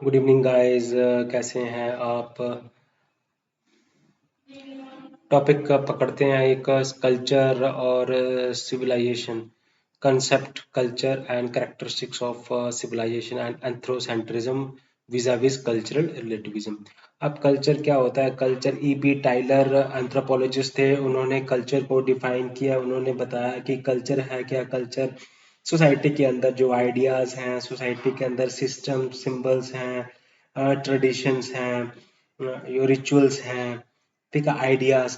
Good evening guys. कैसे हैं आप? टॉपिक पकड़ते हैं एक कल्चर और civilization. Concept culture and characteristics of civilization and ethnocentrism vis a vis cultural relativism. अब कल्चर क्या होता है? Culture EB. टाइलर एंथ्रोपोलॉजिस्ट थे, उन्होंने कल्चर को डिफाइन किया। उन्होंने बताया कि कल्चर है क्या। कल्चर सोसाइटी के अंदर जो आइडियाज हैं, सोसाइटी के अंदर सिस्टम सिंबल्स हैं, ट्रेडिशंस हैं, जो रिचुअल्स हैं, ठीक है, आइडियाज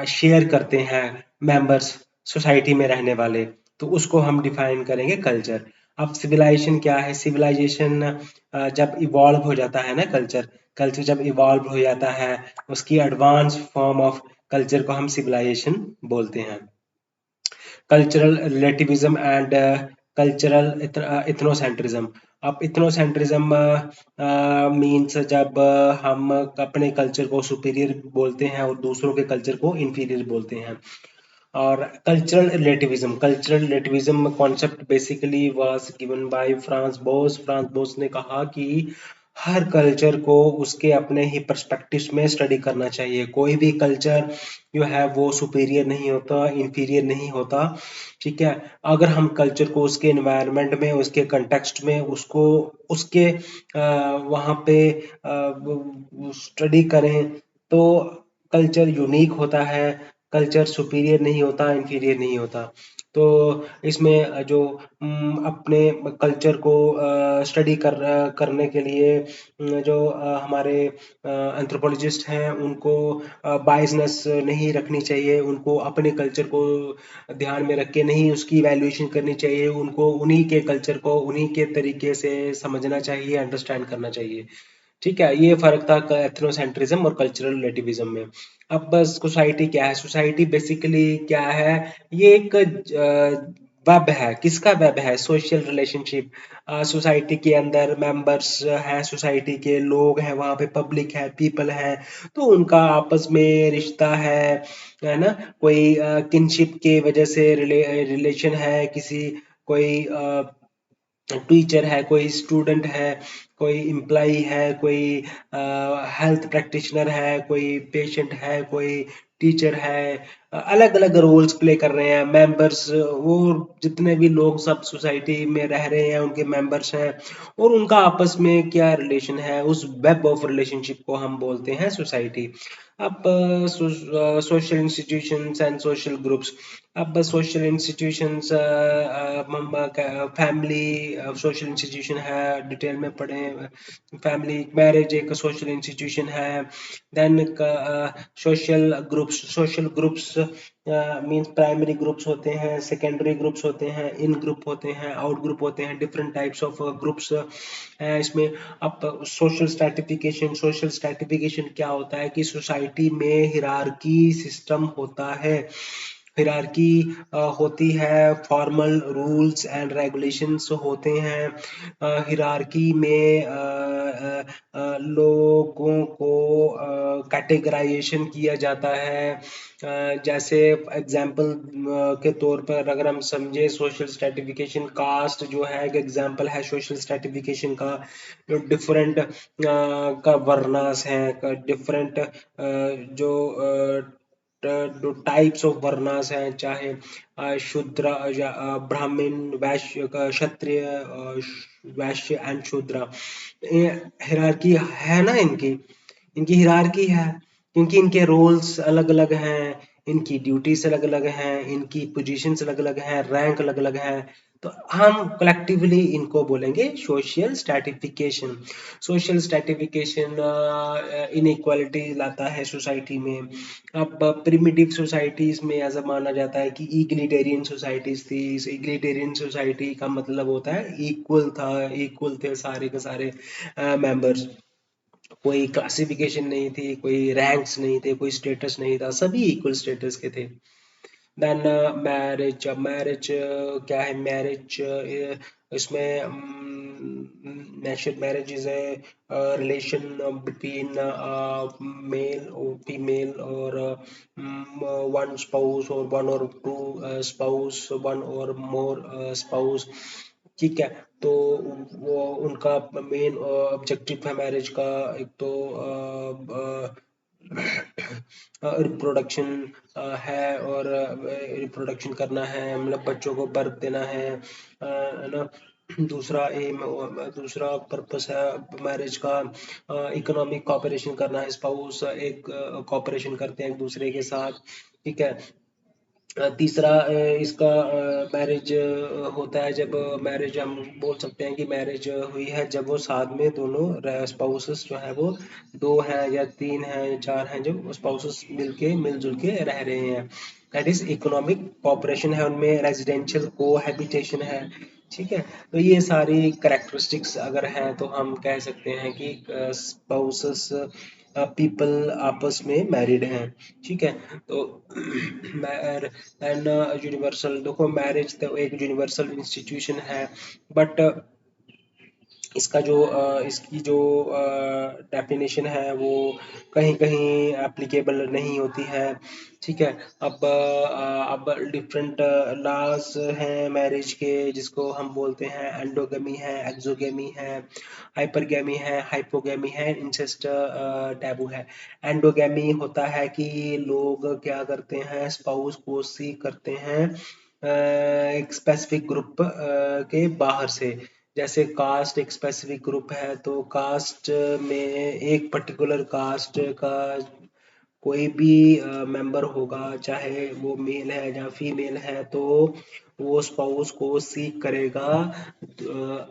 शेयर करते हैं मेंबर्स, सोसाइटी में रहने वाले, तो उसको हम डिफाइन करेंगे कल्चर। अब सिविलाइजेशन क्या है? सिविलाइजेशन जब इवॉल्व हो जाता है ना, कल्चर कल्चर जब इवॉल्व हो जाता है, उसकी एडवांस फॉर्म ऑफ कल्चर को हम सिविलाइजेशन बोलते हैं। Cultural relativism and cultural ethnocentrism. अब इथनोसेंट्रिज्म मीन्स जब हम अपने कल्चर को सुपीरियर बोलते हैं और दूसरों के कल्चर को इंफीरियर बोलते हैं। और cultural relativism concept basically was given by France Bose. France Bose ने कहा कि हर कल्चर को उसके अपने ही पर्सपेक्टिव्स में स्टडी करना चाहिए। कोई भी कल्चर जो है वो सुपीरियर नहीं होता, इंफीरियर नहीं होता, ठीक है। अगर हम कल्चर को उसके एनवायरनमेंट में, उसके कंटेक्स्ट में, उसको उसके वहाँ पे स्टडी करें तो कल्चर यूनिक होता है। कल्चर सुपीरियर नहीं होता, इंफीरियर नहीं होता। तो इसमें जो अपने कल्चर को स्टडी करने के लिए जो हमारे एंथ्रोपोलॉजिस्ट हैं, उनको बायसनेस नहीं रखनी चाहिए। उनको अपने कल्चर को ध्यान में रख के नहीं उसकी वैल्यूएशन करनी चाहिए। उनको उन्हीं के कल्चर को उन्हीं के तरीके से समझना चाहिए, अंडरस्टैंड करना चाहिए, ठीक है। ये फर्क था एथनोसेंट्रिज्म और कल्चरल रिलेटिविज्म में। अब बस सोसाइटी क्या है? सोसाइटी बेसिकली क्या है? ये एक वेब है। किसका वेब है? Social relationship. सोसाइटी के अंदर मेंबर्स हैं, सोसाइटी के लोग हैं, वहाँ पे पब्लिक है, पीपल है, तो उनका आपस में रिश्ता है ना। कोई किनशिप के वजह से रिलेशन है, किसी कोई टीचर है, कोई स्टूडेंट है, कोई एम्प्लॉई है, कोई हेल्थ प्रैक्टिशनर है, कोई पेशेंट है, कोई टीचर है। अलग अलग रोल्स प्ले कर रहे हैं मेंबर्स। वो जितने भी लोग सब सोसाइटी में रह रहे हैं उनके मेंबर्स हैं, और उनका आपस में क्या रिलेशन है, उस वेब ऑफ रिलेशनशिप को हम बोलते हैं सोसाइटी। अब social institutions and social groups. अब social institutions, family social institution है, डिटेल में पढ़ें। फैमिली मैरिज एक सोशल इंस्टीट्यूशन है। Then social groups means primary groups होते हैं, सेकेंडरी ग्रुप्स होते हैं, इन ग्रुप होते हैं, आउट ग्रुप होते हैं, डिफरेंट टाइप्स ऑफ ग्रुप्स हैं इसमें। अब सोशल स्ट्रैटिफिकेशन क्या होता है कि सोसाइटी में हिरार्की सिस्टम होता है। हिरार्की होती है, फॉर्मल रूल्स एंड रेगुलेशंस होते हैं। हिरार्की में लोगों को कैटेगराइजेशन किया जाता है। जैसे एग्जाम्पल के तौर पर अगर हम समझे, सोशल स्ट्रेटिफिकेशन कास्ट जो है एक एग्जाम्पल है सोशल स्ट्रेटिफिकेशन का। जो डिफरेंट का वर्नास हैं, डिफरेंट जो जो टाइप्स ऑफ वर्नास हैं, चाहे शूद्र या ब्राह्मण, वैश्य, क्षत्रिय, वैश्य एंड शूद्र। हिरार्की है ना इनकी, इनकी हिरार्की है, क्योंकि इनके रोल्स अलग अलग हैं, इनकी ड्यूटीज अलग अलग हैं, इनकी पोजीशंस अलग अलग हैं, रैंक अलग अलग है। तो हम कलेक्टिवली इनको बोलेंगे social stratification. Social stratification inequality लाता है सोसाइटी में। अब प्रिमिटिव सोसाइटीज में ऐसा माना जाता है कि इक्लिटेरियन सोसाइटीज थी। इक्लिटेरियन सोसाइटी का मतलब होता है इक्वल था, इक्वल थे सारे के सारे मेंबर्स। कोई क्लासिफिकेशन नहीं थी, कोई रैंक्स नहीं थे, कोई स्टेटस नहीं था, सभी इक्वल स्टेटस के थे। Then marriage. अब मैरिज क्या है? मैरिज इसमें marriage is a relation between mail और फीमेल, और वन स्पाउस और वन और टू स्पाउस, वन और मोर स्पाउस। ठीक है। तो वो उनका मेन ऑब्जेक्टिव है मैरिज का, एक तो रिप्रोडक्शन है, और रिप्रोडक्शन करना है, मतलब बच्चों को बर्थ देना है ना। दूसरा एम, दूसरा पर्पस है मैरिज का इकोनॉमिक कॉपरेशन करना है, स्पाउस एक कॉपरेशन करते हैं एक दूसरे के साथ। ठीक है। तीसरा इसका मैरिज होता है जब मैरिज, हम बोल सकते हैं कि मैरिज हुई है जब वो साथ में दोनों स्पाउसेस जो है वो दो हैं या तीन हैं चार हैं, जो स्पाउसेस मिलके मिलजुल के रह रहे हैं, दैट इज इकोनॉमिक कॉपरेशन है उनमें, रेजिडेंशियल कोहैबिटेशन है। ठीक है। तो ये सारी करेक्टरिस्टिक्स अगर हैं तो हम कह सकते हैं कि स्पाउसेस पीपल आपस में मैरिड हैं। ठीक है। तो एंड यूनिवर्सल, देखो मैरिज तो एक यूनिवर्सल इंस्टीट्यूशन है, बट इसका जो इसकी जो डेफिनेशन है वो कहीं कहीं एप्लीकेबल नहीं होती है। ठीक है। अब डिफरेंट लॉज हैं मैरिज के, जिसको हम बोलते हैं एंडोगेमी है, एक्सोगेमी है, हाइपरगेमी है, हाइपोगेमी है, इंसेस्ट टैबू है। एंडोगेमी होता है कि लोग क्या करते हैं, स्पाउस को सीक करते हैं एक स्पेसिफिक ग्रुप के बाहर से। जैसे कास्ट एक स्पेसिफिक ग्रुप है, तो कास्ट में एक पर्टिकुलर कास्ट का कोई भी मेंबर होगा, चाहे वो मेल है या फीमेल है, तो वो स्पाउस को सीक करेगा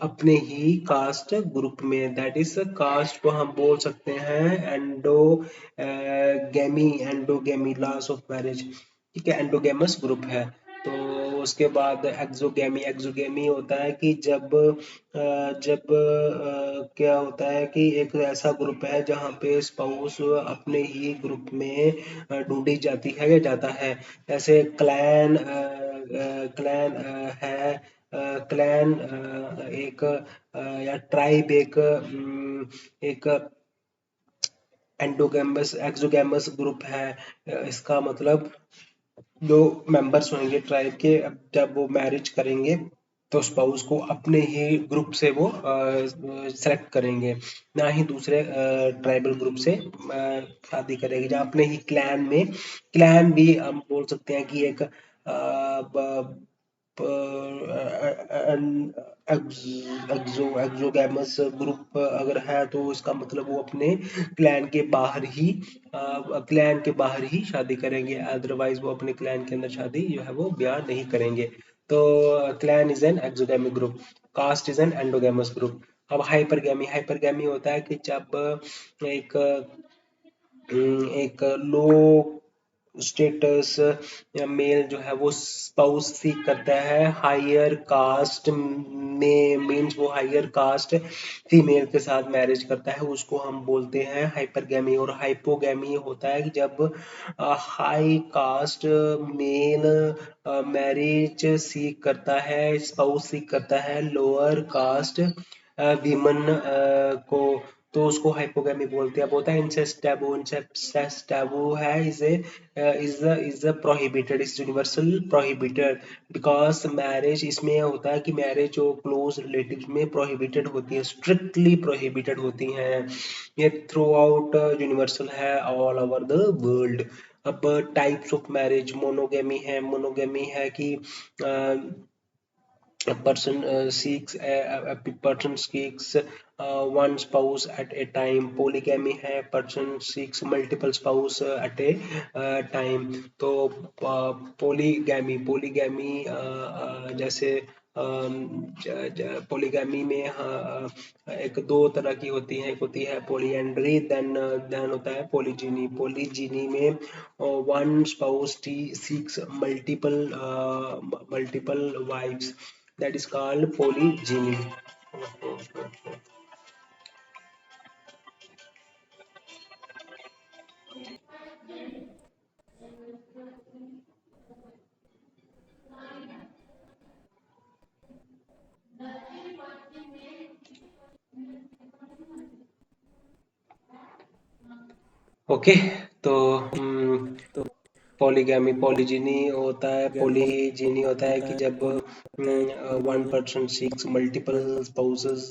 अपने ही कास्ट ग्रुप में, दैट इज कास्ट को हम बोल सकते हैं एंडोगेमी लॉस ऑफ मैरिज। ठीक है, एंडोगेमस ग्रुप है। तो उसके बाद एक्सोगेमी, एक्सोगेमी होता है कि जब क्या होता है कि एक ऐसा ग्रुप है जहाँ पे स्पाउस अपने ही ग्रुप में ढूंढी जाती है या जाता है। जैसे क्लैन है, क्लैन एक या ट्राइब एक एंडोगेमस एक्सोगेमस ग्रुप है। इसका मतलब जो मेंबर्स होंगे ट्राइब के, अब जब वो मैरिज करेंगे तो स्पाउस को अपने ही ग्रुप से वो सेलेक्ट करेंगे, ना ही दूसरे ट्राइबल ग्रुप से शादी करेंगे, जहाँ अपने ही क्लैन में, क्लैन भी हम बोल सकते हैं कि एक एक्सोगैमस ग्रुप अगर है, तो इसका मतलब वो अपने क्लैन के बाहर ही शादी करेंगे, अदरवाइज वो अपने क्लैन के अंदर शादी जो है वो ब्याह नहीं करेंगे। तो clan is an exogamic group, caste is an endogamous group. अब हाइपरगैमी, हाइपरगैमी होता है कि जब एक एक लो स्टेटस या मेल जो है वो स्पाउस सीक करता है हायर कास्ट में, मीन्स वो हायर कास्ट फीमेल के साथ मैरिज करता है, उसको हम बोलते हैं हाइपरगैमी। और हाइपोगैमी होता है कि जब high cast mail marriage seek करता है, स्पाउस सीक करता है लोअर कास्ट वीमन को, तो उसको हाइपोगैमी बोलते हैं। अब होता है इंसेस्ट टैबू, इंसेस्ट टैबू है is prohibited, is universal prohibited, because marriage इसमें होता है कि मैरिज जो क्लोज रिलेटिव्स में प्रोहिबिटेड होती है, स्ट्रिक्टली प्रोहिबिटेड होती हैं। ये थ्रू आउट यूनिवर्सल है ऑल ओवर द वर्ल्ड। अब टाइप्स ऑफ मैरिज, मोनोगेमी है, मोनोगेमी है कि a person seeks one spouse at a time। polygamy है, person seeks multiple spouse at a time। तो polygamy, जैसे पोलीगैमी में एक दो तरह की होती है, एक होती है पोलियंड्री, देन होता है पोलीजिनी। पोलीजिनी में one spouse seeks multiple wifes, that is called polygyny। Okay. तो तो पॉलीगैमी पॉलीजिनी होता है, पॉलीजिनी होता है कि जब one person seeks multiple spouses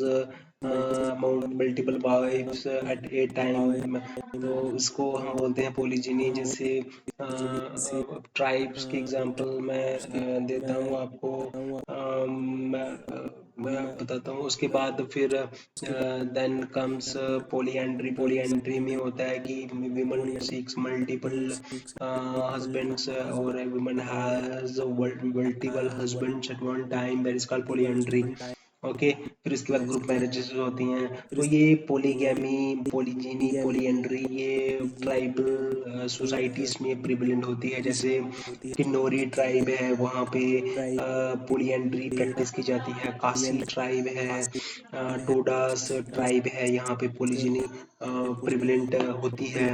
multiple wifes at a time, तो इसको हम बोलते हैं पॉलीजिनी। जैसे ट्राइब्स की एग्जांपल मैं देता हूँ आपको। मैं बताता हूँ। उसके बाद फिर देन कम्स पोलियंड्री। पोलियंड्री में होता है कि विमन सीक्स मल्टीपल हस्बैंड्स और woman has multiple husbands at one time, that is called polyandry. Okay, फिर इसके बाद ग्रुप मैरिजेस होती हैं। तो ये पोलीगैमी, पोलीजिनी, पोलीएंड्री ये ट्राइबल सोसाइटीज में प्रिवलेंट होती है। जैसे किन्नौरी ट्राइब है, वहाँ पे पोलीएंड्री प्रैक्टिस की जाती है। कासी ट्राइब है, टोडास ट्राइब है, यहाँ पे पोलीजिनी प्रिवलेंट होती है।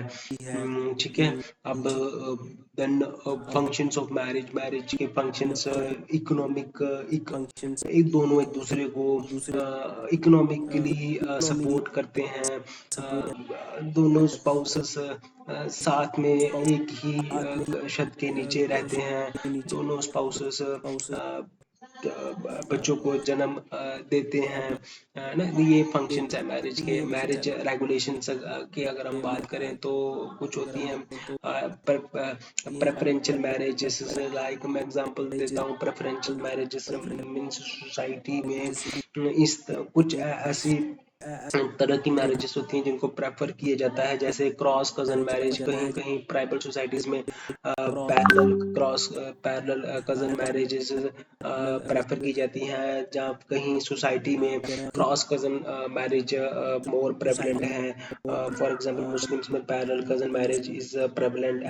ठीक है। अब then functions of marriage. Marriage के फंक्शंस इकोनॉमिक, एक दोनों एक दूसरे को इकोनॉमिकली सपोर्ट करते हैं। दोनों स्पाउसेस साथ में एक ही छत के नीचे रहते हैं। दोनों स्पाउसेस बच्चों को जन्म देते हैं ना। ये फंक्शंस है मैरिज के। मैरिज रेगुलेशंस की अगर हम बात करें तो कुछ होती हैं। प्रेफरेंशियल मैरिजेस, लाइक मैं एग्जांपल देता हूँ। प्रेफरेंशियल मैरिजेस मींस सोसाइटी में इस कुछ ऐसी तरह की मैरिजेस होती हैं जिनको प्रेफर किया जाता है। जैसे क्रॉस कजन मैरिज, कहीं कहीं ट्राइबल सोसाइटीज में पैरेलल कजन मैरिजेस प्रेफर की जाती हैं, जहाँ कहीं सोसाइटी में क्रॉस कजन मैरिज मोर प्रेवलेंट है। फॉर एग्जांपल मुस्लिम्स में parallel cousin marriage is prevalent,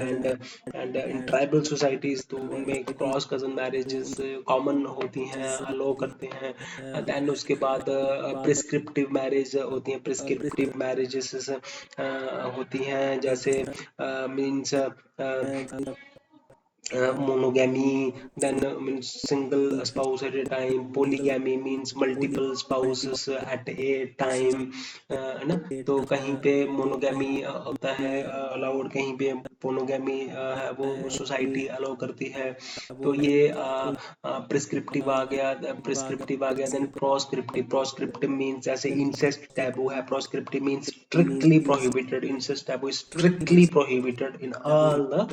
and in tribal societies तो उनमें क्रॉस कजन मैरिजेस कॉमन होती हैं, अलो करते हैं। देन उसके बाद प्रिस्क्रिप्टिव मैरिज होती हैं। प्रिस्क्रिप्टिव मैरिजेस होती हैं, जैसे means monogamy, then means single spouse at a time. Polygamy means multiple spouses at a time, है ना। तो कहीं पे मोनोगैमी होता है अलाउड, कहीं पे पोनोगैमी है वो सोसाइटी अलाउ करती है। तो ये प्रिस्क्रिप्टिव आ गया। प्रिस्क्रिप्टिव आ गया। Then proscriptive. प्रोस्क्रिप्टिव मीन्स जैसे इंसेस्ट टैबू है। Proscriptive means strictly prohibited. Incest taboo strictly prohibited in all the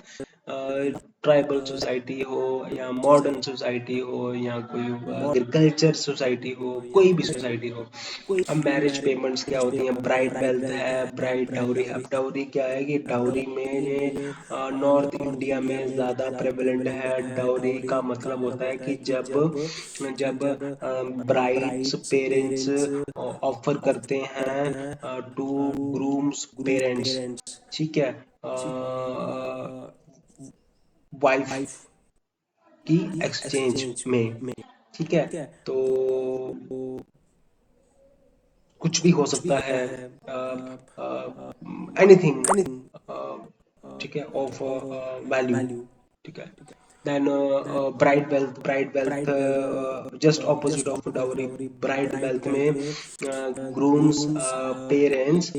tribal society हो या मॉडर्न सोसाइटी हो या कोई एग्रीकल्चर सोसाइटी हो, कोई भी सोसाइटी हो। अब मैरिज पेमेंट्स क्या होती हैं? ब्राइड वेल्थ है, ब्राइड डाउरी। अब डाउरी क्या है कि डाउरी में नॉर्थ इंडिया में ज़्यादा प्रेवलेंट है। डाउरी का मतलब होता है कि जब जब ब्राइड्स पेरेंट्स ऑफर करते हैं टू ग्रूम्स पेरेंट्स, ठीक है, वाइफ की एक्सचेंज में, ठीक है। तो कुछ भी हो सकता है, एनीथिंग, ठीक है, ऑफ वैल्यू, ठीक है। Then bride wealth just opposite of dowry. Bride wealth में groom's parents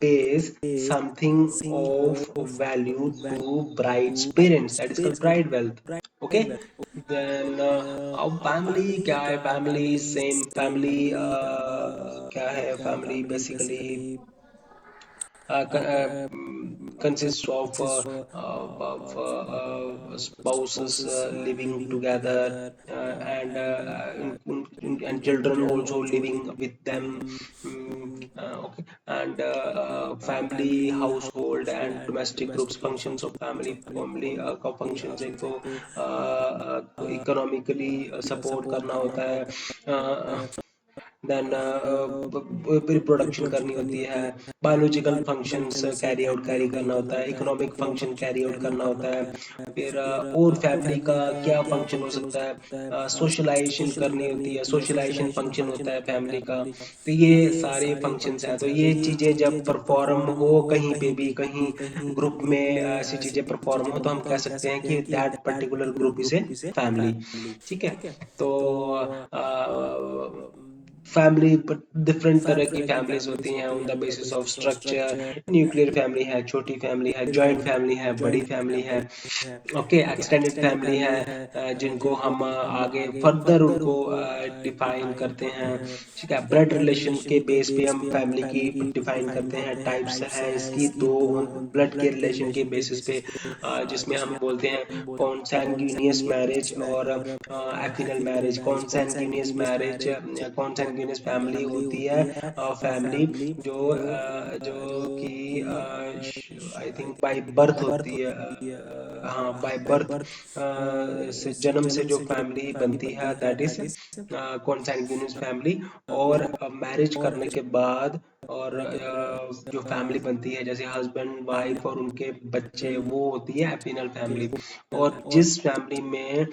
pays something of value to bride's parents, that is called bride wealth. Okay, then अब फैमिली क्या है? फैमिली सेम फैमिली क्या है? Family basically consists of spouses living together, and children also living with them. Okay, and family, household, and domestic groups. Functions of family का functions एक तो economically support करना होता है, देन रिप्रोडक्शन करनी होती है, बायोलॉजिकल फंक्शंस कैरी करना होता है, इकोनॉमिक फंक्शन कैरी आउट करना होता है। फिर और फैमिली का क्या फंक्शन हो सकता है? सोशलाइजेशन करनी होती है, सोशलाइजेशन फंक्शन होता है फैमिली का। तो ये सारे फंक्शंस हैं। तो ये चीज़ें जब परफॉर्म हो कहीं पे भी, कहीं ग्रुप में ऐसी चीज़ें परफॉर्म हो, तो हम कह सकते हैं कि that particular group is a family, ठीक है। तो फैमिली डिफरेंट तरह की फैमिलीज होती हैं on the basis of structure. Nuclear family है, छोटी फैमिली है, जॉइंट फैमिली है, बड़ी फैमिली है, ओके, एक्सटेंडेड फैमिली है, जिनको हम आगे फर्दर उनको डिफाइन करते हैं। ठीक है, ब्लड रिलेशन के बेस पे हम फैमिली की डिफाइन करते हैं। टाइप्स है इसकी दो, ब्लड के रिलेशन के बेसिस पे, जिसमें हम बोलते हैं कॉन्सैंग्यूनियस मैरिज और एफिनल मैरिज। कॉन्सैंग्यूनियस फैमिली होती है फैमिली जो जो कि आई थिंक बाय बर्थ होती है, हाँ बाय बर्थ, से जन्म से जो फैमिली बनती है दैट इज कॉन्सैंग्यूनियस फैमिली। और मैरिज करने के बाद और जो फैमिली बनती है जैसे हस्बैंड वाइफ और उनके बच्चे, वो होती है एफिनल फैमिली। और जिस फैमिली में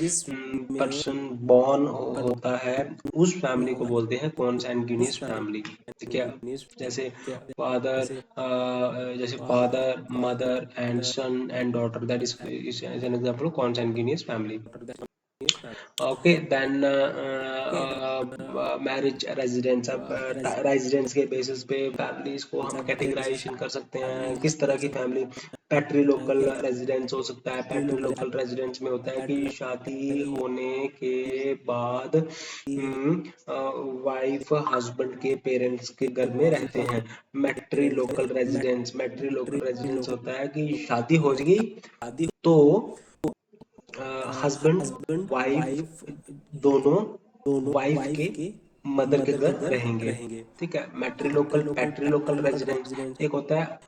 पर्सन बॉर्न होता है उस फैमिली को बोलते हैं कॉन्सैंग्यूनियस फैमिली। ठीक है, जैसे father, father mother and son and daughter, that is an example of consanguineous family. Okay then marriage residence. अब रेजिडेंस के बेसिस पे फैमिलीज को हम कैटेगराइजेशन कर सकते हैं किस तरह की फैमिली। पैट्री लोकल रेजिडेंस हो सकता है। पैट्री लोकल रेजिडेंस में होता है कि शादी होने के बाद वाइफ हस्बैंड के पेरेंट्स के घर में रहते हैं। मैट्री लोकल रेजिडेंस होता है कि शादी हो गई तो हस्बैंड वाइफ दोनों वाइफ के मदर के घर रहेंगे। ठीक है, मैट्रिलोकल पैट्रिलोकल रेजिडेंस। एक होता है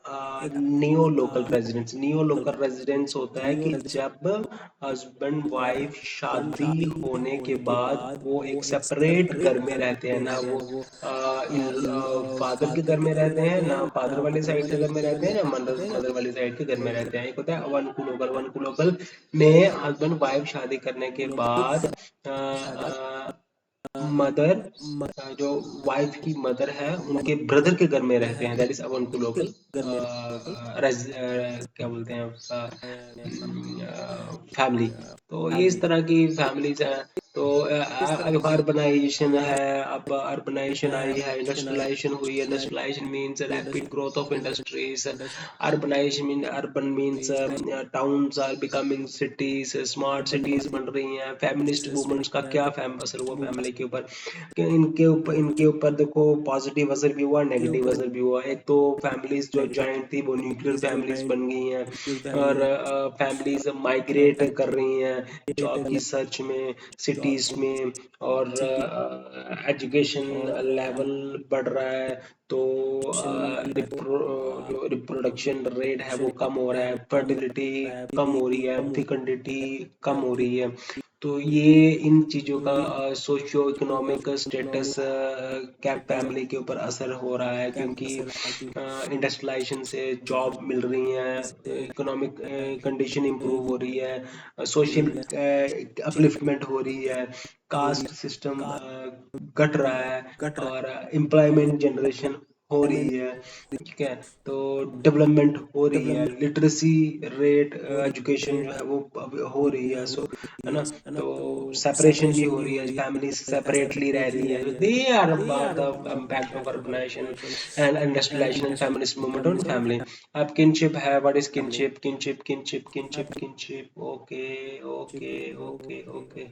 neo local residence. Neo local residence होता है कि जब हस्बैंड वाइफ शादी होने के बाद वो एक सेपरेट घर में रहते हैं, ना वो इन फादर के घर में रहते हैं, ना फादर वाले साइड के घर में रहते हैं, ना मदर मदर वाले साइड के घर में रहते हैं। एक होता है वन कुलोकल। वन कुलोकल में हस्बैंड वाइफ शादी करने के बाद मदर, जो वाइफ की मदर है उनके ब्रदर के घर में रहते हैं, that is own to local क्या बोलते हैं उसका फैमिली। तो ये इस तरह की फैमिलीज हैं। तो अब अर्बनाइजेशन है, अब अर्बनाइजेशन आई है, इंडस्ट्रियलाइजेशन हुई है। Industrialisation means rapid growth of industries. Urbanisation mean urban means towns are becoming cities, smart cities बन रही हैं। फेमिनिस्ट मूवमेंट्स का क्या असर हुआ फैमिली के ऊपर, कि इनके ऊपर देखो पॉजिटिव असर भी हुआ, नेगेटिव असर भी हुआ। एक तो फैमिलीज जो जॉइंट थी वो न्यूक्लियर फैमिलीज बन गई हैं, और फैमिलीज माइग्रेट कर रही हैं जॉब की सर्च में सिटीज में, और एजुकेशन लेवल बढ़ रहा है। तो जो रिप्रोडक्शन रेट है वो कम हो रहा है, फर्टिलिटी कम हो रही है, फिकंडिटी कम हो रही है। तो ये इन चीज़ों का सोशियो इकोनॉमिक स्टेटस क्या फैमिली के ऊपर असर हो रहा है, क्योंकि इंडस्ट्रियलाइजेशन से जॉब मिल रही हैं, इकोनॉमिक कंडीशन इम्प्रूव हो रही है, सोशल अपलिफ्टमेंट हो रही है, कास्ट सिस्टम घट रहा है, और एम्प्लॉयमेंट जनरेशन हो रही है। ठीक है, तो डेवलपमेंट हो रही है, लिटरेसी रेट, एजुकेशन जो है वो अब हो रही है। सो है ना, तो सेपरेशन भी हो रही है, फैमिली सेपरेटली रह रही है। They are the impact of urbanisation and industrialisation and feminist movement on family. अब किनशिप है, what is kinship? Kinship, kinship, kinship, kinship. Okay okay okay okay.